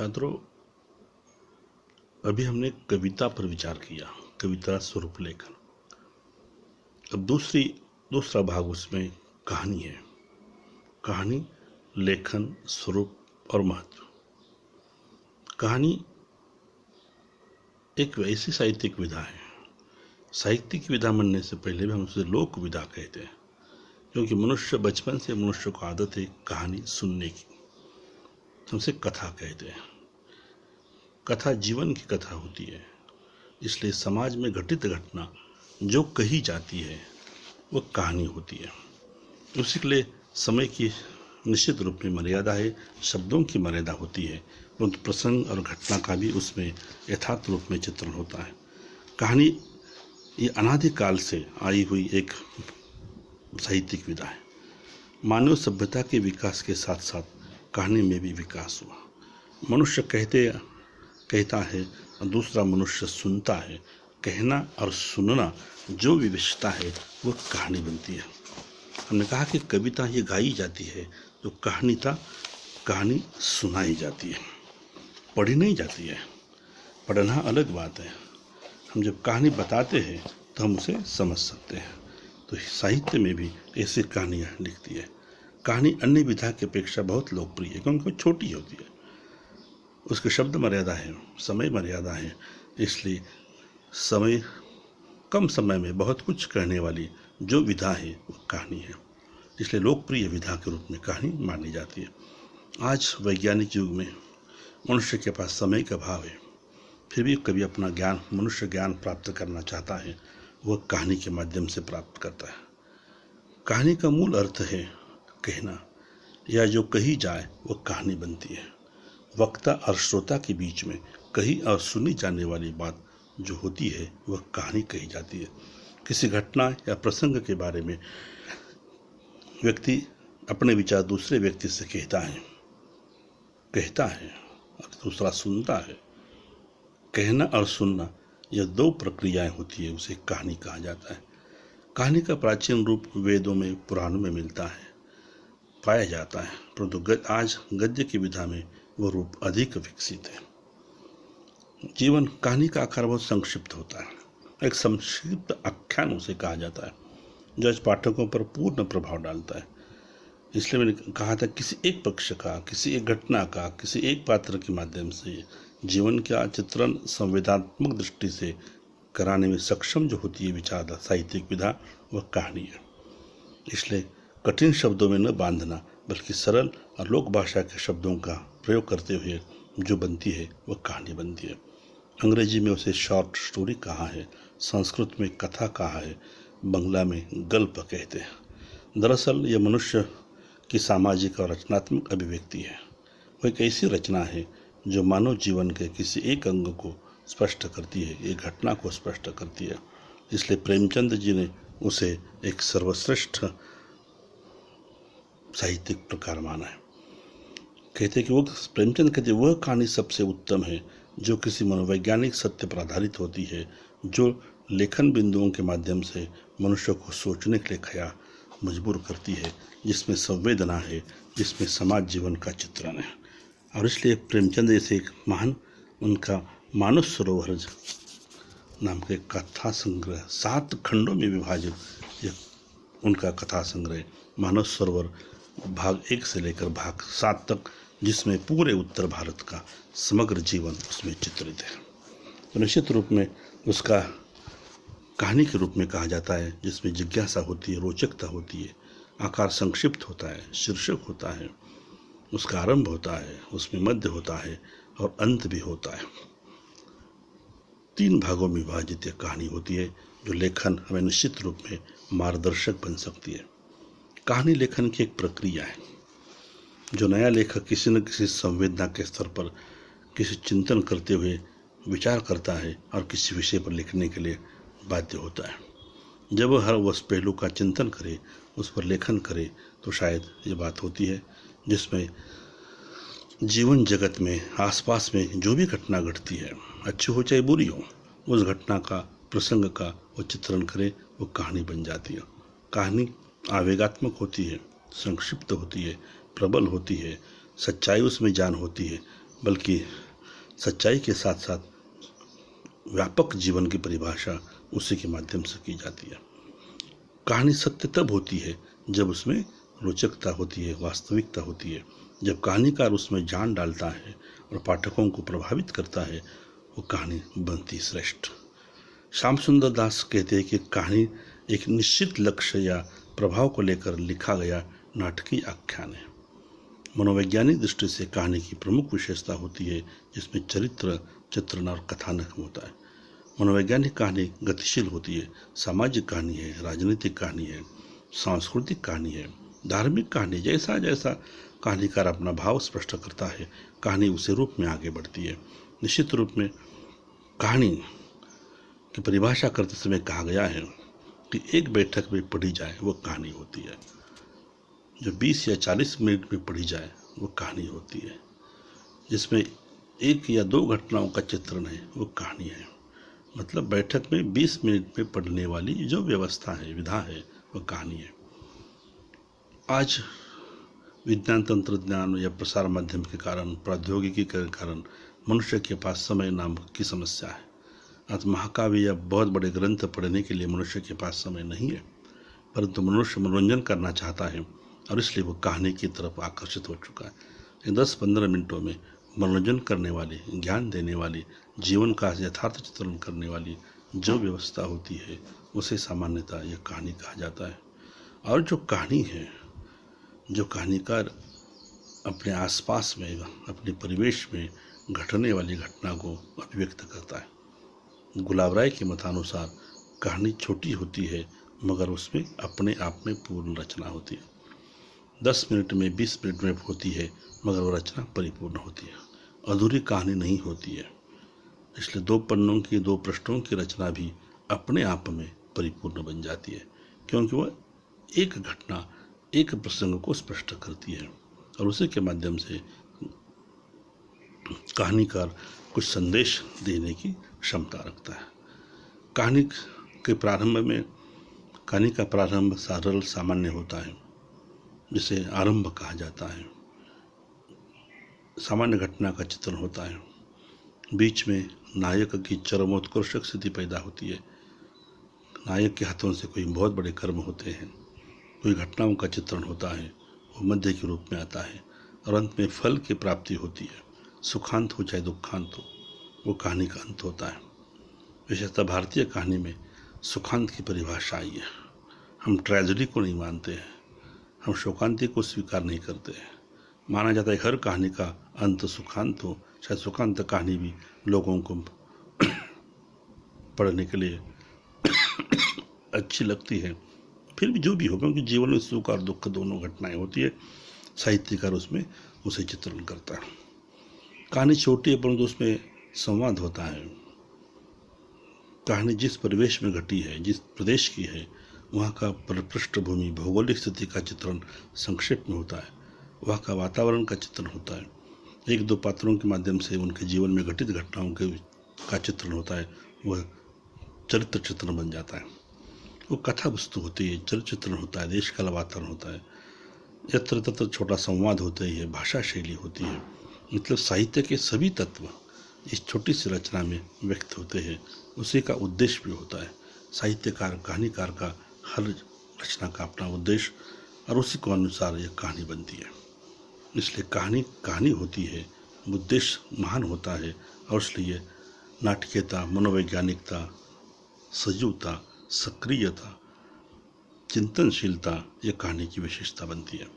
छात्रों, अभी हमने कविता पर विचार किया, कविता स्वरूप लेखन। अब दूसरा भाग उसमें कहानी है। कहानी, लेखन, स्वरूप और महत्व। कहानी एक वैसी साहित्यिक विधा है। साहित्यिक विधा बनने से पहले भी हम उसे लोक विधा कहते हैं, क्योंकि मनुष्य बचपन से मनुष्य को आदत है कहानी सुनने की। हमसे कथा कहते हैं। कथा जीवन की कथा होती है, इसलिए समाज में घटित घटना जो कही जाती है वो कहानी होती है। उसी के लिए समय की निश्चित रूप में मर्यादा है, शब्दों की मर्यादा होती है, परंतु प्रसंग और घटना का भी उसमें यथार्थ रूप में चित्रण होता है। कहानी ये अनादिकाल से आई हुई एक साहित्यिक विधा है। मानव सभ्यता के विकास के साथ साथ कहानी में भी विकास हुआ। मनुष्य कहता है और दूसरा मनुष्य सुनता है। कहना और सुनना जो विविधता है वो कहानी बनती है। हमने कहा कि कविता ये गाई जाती है, तो कहानी सुनाई जाती है, पढ़ी नहीं जाती है। पढ़ना अलग बात है। हम जब कहानी बताते हैं तो हम उसे समझ सकते हैं। तो साहित्य में भी ऐसी कहानियाँ लिखती है। कहानी अन्य विधा की अपेक्षा बहुत लोकप्रिय है, क्योंकि वो छोटी होती है, उसकी शब्द मर्यादा है, समय मर्यादा है। इसलिए कम समय में बहुत कुछ कहने वाली जो विधा है वो कहानी है। इसलिए लोकप्रिय विधा के रूप में कहानी मानी जाती है। आज वैज्ञानिक युग में मनुष्य के पास समय का अभाव है, फिर भी कभी अपना मनुष्य ज्ञान प्राप्त करना चाहता है, वह कहानी के माध्यम से प्राप्त करता है। कहानी का मूल अर्थ है कहना, या जो कही जाए वह कहानी बनती है। वक्ता और श्रोता के बीच में कही और सुनी जाने वाली बात जो होती है वह कहानी कही जाती है। किसी घटना या प्रसंग के बारे में व्यक्ति अपने विचार दूसरे व्यक्ति से कहता है और दूसरा सुनता है। कहना और सुनना यह दो प्रक्रियाएं होती है, उसे कहानी कहा जाता है। कहानी का प्राचीन रूप वेदों में, पुराणों में मिलता है, पाया जाता है, परंतु आज गद्य की विधा में वो रूप अधिक विकसित है। जीवन कहानी का आकार बहुत संक्षिप्त होता है, एक संक्षिप्त आख्यान उसे कहा जाता है, जो आज पाठकों पर पूर्ण प्रभाव डालता है। इसलिए मैंने कहा था, किसी एक पक्ष का, किसी एक घटना का, किसी एक पात्र के माध्यम से जीवन का चित्रण संवेदनात्मक दृष्टि से कराने में सक्षम जो होती है विचारधारा साहित्यिक विधा, वह कहानी है। इसलिए कठिन शब्दों में न बांधना, बल्कि सरल और लोक भाषा के शब्दों का प्रयोग करते हुए जो बनती है वह कहानी बनती है। अंग्रेजी में उसे शॉर्ट स्टोरी कहा है, संस्कृत में कथा कहा है, बंगला में गल्प कहते हैं। दरअसल यह मनुष्य की सामाजिक और रचनात्मक अभिव्यक्ति है। वह एक ऐसी रचना है जो मानव जीवन के किसी एक अंग को स्पष्ट करती है, एक घटना को स्पष्ट करती है। इसलिए प्रेमचंद जी ने उसे एक सर्वश्रेष्ठ साहित्यिक प्रकार माना है। कहते कि प्रेमचंद कहते वह कहानी सबसे उत्तम है जो किसी मनोवैज्ञानिक सत्य पर आधारित होती है, जो लेखन बिंदुओं के माध्यम से मनुष्य को सोचने के लिए मजबूर करती है, जिसमें संवेदना है, जिसमें समाज जीवन का चित्रण है। और इसलिए प्रेमचंद जैसे एक महान, उनका मानस सरोवर नाम के कथा संग्रह 7 खंडों में विभाजित यह उनका कथा संग्रह मानस सरोवर भाग 1 से लेकर भाग 7 तक, जिसमें पूरे उत्तर भारत का समग्र जीवन उसमें चित्रित है। तो निश्चित रूप में उसका कहानी के रूप में कहा जाता है, जिसमें जिज्ञासा होती है, रोचकता होती है, आकार संक्षिप्त होता है, शीर्षक होता है, उसका आरंभ होता है, उसमें मध्य होता है और अंत भी होता है। 3 भागों में विभाजित यह कहानी होती है, जो लेखन हमें निश्चित रूप में मार्गदर्शक बन सकती है। कहानी लेखन की एक प्रक्रिया है। जो नया लेखक किसी न किसी संवेदना के स्तर पर किसी चिंतन करते हुए विचार करता है और किसी विषय पर लिखने के लिए बाध्य होता है। जब वह हर उस पहलू का चिंतन करे, उस पर लेखन करे, तो शायद ये बात होती है जिसमें जीवन जगत में, आसपास में जो भी घटना घटती है, अच्छी हो चाहे बुरी हो, उस घटना का, प्रसंग का वो चित्रण करे, वो कहानी बन जाती है। कहानी आवेगात्मक होती है, संक्षिप्त होती है, प्रबल होती है, सच्चाई उसमें जान होती है, बल्कि सच्चाई के साथ साथ व्यापक जीवन की परिभाषा उसी के माध्यम से की जाती है। कहानी सत्य तब होती है जब उसमें रोचकता होती है, वास्तविकता होती है। जब कहानीकार उसमें जान डालता है और पाठकों को प्रभावित करता है, वो कहानी बनती श्रेष्ठ। श्याम सुंदर दास कहते हैं कि कहानी एक निश्चित लक्ष्य या प्रभाव को लेकर लिखा गया नाटकीय आख्यान है। मनोवैज्ञानिक दृष्टि से कहानी की प्रमुख विशेषता होती है जिसमें चरित्र, चित्रण और कथानक होता है। मनोवैज्ञानिक कहानी गतिशील होती है, सामाजिक कहानी है, राजनीतिक कहानी है, सांस्कृतिक कहानी है, धार्मिक कहानी। जैसा जैसा कहानीकार अपना भाव स्पष्ट करता है, कहानी उसी रूप में आगे बढ़ती है। निश्चित रूप में कहानी की परिभाषा करते समय कहा गया है कि एक बैठक में पढ़ी जाए वो कहानी होती है, जो 20 या 40 मिनट में पढ़ी जाए वो कहानी होती है, जिसमें 1 या 2 घटनाओं का चित्रण है वो कहानी है। मतलब बैठक में 20 मिनट में पढ़ने वाली जो व्यवस्था है, विधा है, वो कहानी है। आज विज्ञान, तंत्रज्ञान या प्रसार माध्यम के कारण, प्रौद्योगिकी के कारण मनुष्य के पास समय नाम की समस्या है। आज महाकाव्य या बहुत बड़े ग्रंथ पढ़ने के लिए मनुष्य के पास समय नहीं है, परंतु मनुष्य मनोरंजन करना चाहता है और इसलिए वो कहानी की तरफ आकर्षित हो चुका है। इन 10-15 मिनटों में मनोरंजन करने वाली, ज्ञान देने वाली, जीवन का यथार्थ चित्रण करने वाली जो व्यवस्था होती है उसे सामान्यतः यह कहानी कहा जाता है। और जो कहानी है, जो कहानीकार अपने आसपास में, अपने परिवेश में घटने वाली घटना को अभिव्यक्त करता है। गुलाब राय के मतानुसार कहानी छोटी होती है मगर उसमें अपने आप में पूर्ण रचना होती है। 10 मिनट में, 20 मिनट में होती है मगर वो रचना परिपूर्ण होती है, अधूरी कहानी नहीं होती है। इसलिए 2 पन्नों की, 2 पृष्ठों की रचना भी अपने आप में परिपूर्ण बन जाती है, क्योंकि वह एक घटना, एक प्रसंग को स्पष्ट करती है और उसी के माध्यम से कहानीकार कुछ संदेश देने की क्षमता रखता है। कहानी के प्रारंभ में, कहानी का प्रारंभ सरल सामान्य होता है, जिसे आरंभ कहा जाता है। सामान्य घटना का चित्रण होता है। बीच में नायक की चरमोत्कर्षक स्थिति पैदा होती है। नायक के हाथों से कोई बहुत बड़े कर्म होते हैं, कोई घटनाओं का चित्रण होता है, वो मध्य के रूप में आता है और अंत में फल की प्राप्ति होती है। सुखांत हो चाहे दुखांत हो, वो कहानी का अंत होता है। विशेषतः भारतीय कहानी में सुखांत की परिभाषा आई है। हम ट्रेजेडी को नहीं मानते हैं, हम शोकांति को स्वीकार नहीं करते हैं। माना जाता है हर कहानी का अंत सुखांत हो। शायद सुखांत कहानी भी लोगों को पढ़ने के लिए अच्छी लगती है, फिर भी जो भी हो, क्योंकि जीवन में सुख और दुख दोनों घटनाएं होती है। साहित्यकार उसमें उसे चित्रण करता है। कहानी छोटी है परंतु उसमें संवाद होता है। कहानी जिस परिवेश में घटी है, जिस प्रदेश की है, वहाँ का पृष्ठभूमि, भौगोलिक स्थिति का चित्रण संक्षेप में होता है, वहाँ का वातावरण का चित्रण होता है। 1-2 पात्रों के माध्यम से उनके जीवन में घटित घटनाओं का चित्रण होता है, वह चरित्र चित्रण बन जाता है। वो कथा वस्तु होती है, चरित्र चित्रण होता है, देश का वातावरण होता है, यत्र तत्र छोटा संवाद होता ही है, भाषा शैली होती है। मतलब साहित्य के सभी तत्व इस छोटी सी रचना में व्यक्त होते हैं। उसी का उद्देश्य भी होता है। साहित्यकार, कहानीकार का हर रचना का अपना उद्देश्य और उसी को अनुसार यह कहानी बनती है। इसलिए कहानी होती है, उद्देश्य महान होता है और इसलिए नाटकीयता, मनोवैज्ञानिकता, सजीवता, सक्रियता, चिंतनशीलता यह कहानी की विशेषता बनती है।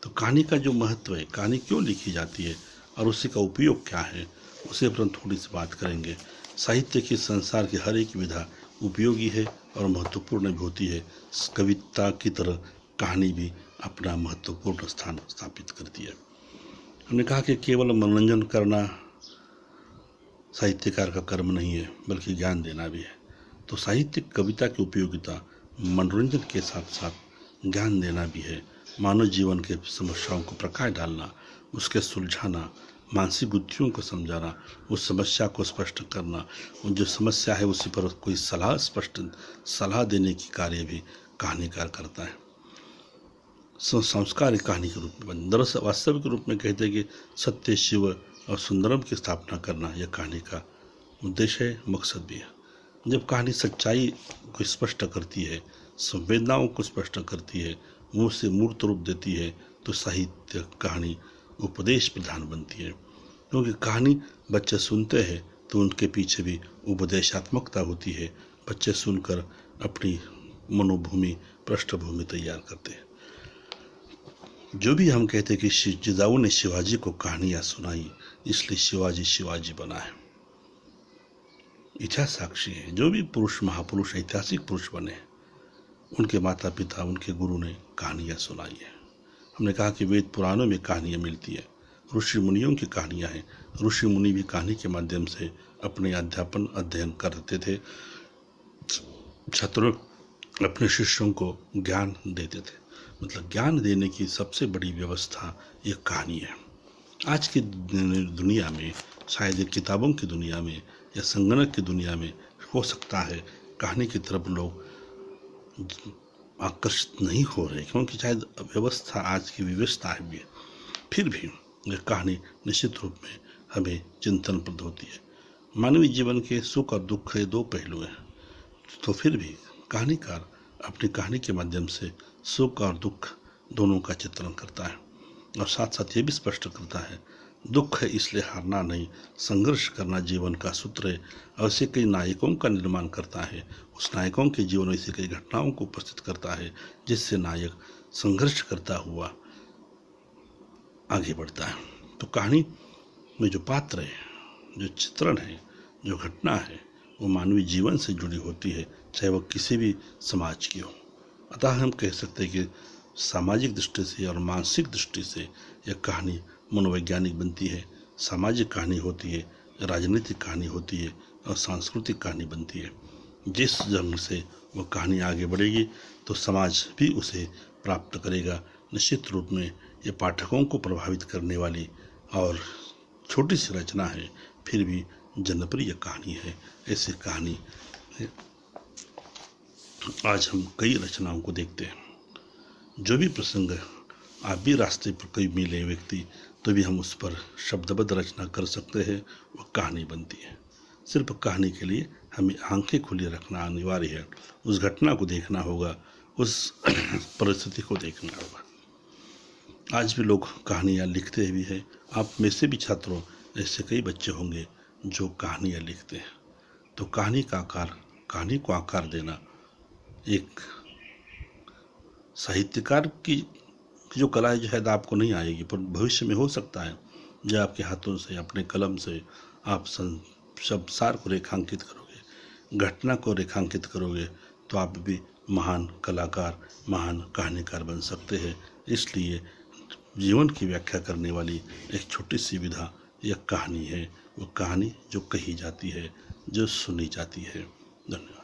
तो कहानी का जो महत्व है, कहानी क्यों लिखी जाती है और उसी का उपयोग क्या है, उसे पर हम थोड़ी सी बात करेंगे। साहित्य की, संसार की हर एक विधा उपयोगी है और महत्वपूर्ण भी होती है। कविता की तरह कहानी भी अपना महत्वपूर्ण स्थान स्थापित करती है। हमने कहा कि केवल मनोरंजन करना साहित्यकार का कर्म नहीं है, बल्कि ज्ञान देना भी है। तो साहित्यिक कविता की उपयोगिता मनोरंजन के साथ साथ ज्ञान देना भी है। मानव जीवन के समस्याओं को प्रकाश डालना, उसके सुलझाना, मानसिक गुत्थियों को समझाना, उस समस्या को स्पष्ट करना, जो समस्या है उसी पर कोई सलाह देने की कार्य भी कहानीकार करता है। संस्कार कहानी के रूप में दरअसल वास्तविक रूप में कहते हैं कि सत्य, शिव और सुंदरम की स्थापना करना यह कहानी का उद्देश्य है, मकसद भी है। जब कहानी सच्चाई को स्पष्ट करती है, संवेदनाओं को स्पष्ट करती है, मुंह से मूर्त रूप देती है, तो साहित्य कहानी उपदेश प्रधान बनती है। क्योंकि कहानी बच्चे सुनते हैं तो उनके पीछे भी उपदेशात्मकता होती है। बच्चे सुनकर अपनी मनोभूमि, पृष्ठभूमि तैयार करते हैं। जो भी हम कहते हैं कि जिजाऊ ने शिवाजी को कहानियां सुनाई, इसलिए शिवाजी शिवाजी बना है। इतिहास साक्षी है, जो भी पुरुष, महापुरुष, ऐतिहासिक पुरुष बने, उनके माता पिता, उनके गुरु ने कहानियां सुनाई है। हमने कहा कि वेद पुराणों में कहानियां मिलती है, ऋषि मुनियों की कहानियां हैं। ऋषि मुनि भी कहानी के माध्यम से अपने अध्ययन करते थे। छात्रों अपने शिष्यों को ज्ञान देते थे। मतलब ज्ञान देने की सबसे बड़ी व्यवस्था ये कहानी है। आज की दुनिया में, शायद किताबों की दुनिया में या संगणक की दुनिया में हो सकता है कहानी की तरफ लोग आकर्षित नहीं हो रहे, क्योंकि शायद व्यवस्था आज की विवशता है भी। फिर भी यह कहानी निश्चित रूप में हमें चिंतनप्रद होती है। मानवीय जीवन के सुख और दुख के दो पहलू हैं, तो फिर भी कहानीकार अपनी कहानी के माध्यम से सुख और दुख दोनों का चित्रण करता है, और साथ साथ ये भी स्पष्ट करता है दुख है इसलिए हारना नहीं, संघर्ष करना जीवन का सूत्र है। ऐसे कई नायकों का निर्माण करता है, उस नायकों के जीवन में ऐसी कई घटनाओं को उपस्थित करता है जिससे नायक संघर्ष करता हुआ आगे बढ़ता है। तो कहानी में जो पात्र है, जो चित्रण है, जो घटना है, वो मानवीय जीवन से जुड़ी होती है, चाहे वह किसी भी समाज की हो। अतः हम कह सकते हैं कि सामाजिक दृष्टि से और मानसिक दृष्टि से यह कहानी मनोवैज्ञानिक बनती है। सामाजिक कहानी होती है, राजनीतिक कहानी होती है और सांस्कृतिक कहानी बनती है। जिस ढंग से वो कहानी आगे बढ़ेगी तो समाज भी उसे प्राप्त करेगा। निश्चित रूप में ये पाठकों को प्रभावित करने वाली और छोटी सी रचना है, फिर भी जनप्रिय कहानी है। ऐसी कहानी आज हम कई रचनाओं को देखते हैं। जो भी प्रसंग आप भी रास्ते पर कोई मिले व्यक्ति, तो भी हम उस पर शब्दबद्ध रचना कर सकते हैं, वो कहानी बनती है। सिर्फ कहानी के लिए हमें आंखें खुली रखना अनिवार्य है। उस घटना को देखना होगा, उस परिस्थिति को देखना होगा। आज भी लोग कहानियाँ लिखते भी हैं। आप में से भी छात्रों ऐसे कई बच्चे होंगे जो कहानियाँ लिखते हैं। तो कहानी को आकार देना एक साहित्यकार की जो कला है, शायद आपको नहीं आएगी, पर भविष्य में हो सकता है जो आपके हाथों से, अपने कलम से आप शब्द सार को रेखांकित करोगे, घटना को रेखांकित करोगे, तो आप भी महान कलाकार, महान कहानीकार बन सकते हैं। इसलिए जीवन की व्याख्या करने वाली एक छोटी सी विधा यह कहानी है। वो कहानी जो कही जाती है, जो सुनी जाती है। धन्यवाद।